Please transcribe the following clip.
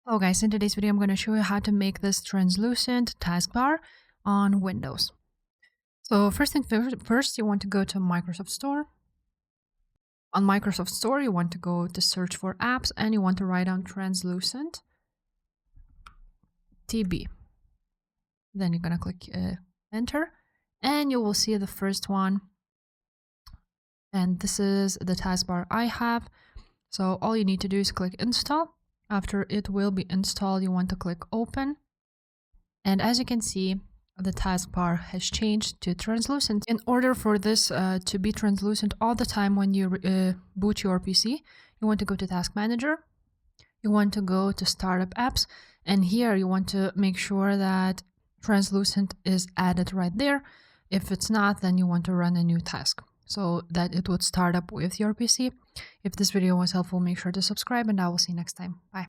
Hello guys, in today's video I'm going to show you how to make this translucent taskbar on Windows. So first thing first, you want to go to Microsoft Store. On Microsoft Store, you want to go to search for apps and you want to write down translucent TB. Then you're going to click enter and you will see the first one. And this is the taskbar I have. So all you need to do is click install. After it will be installed, you want to click open. And as you can see, the taskbar has changed to translucent. In order for this to be translucent all the time when you boot your PC, you want to go to Task Manager. You want to go to Startup Apps. And here you want to make sure that translucent is added right there. If it's not, then you want to run a new task so that it would start up with your PC. If this video was helpful, make sure to subscribe and I will see you next time. Bye.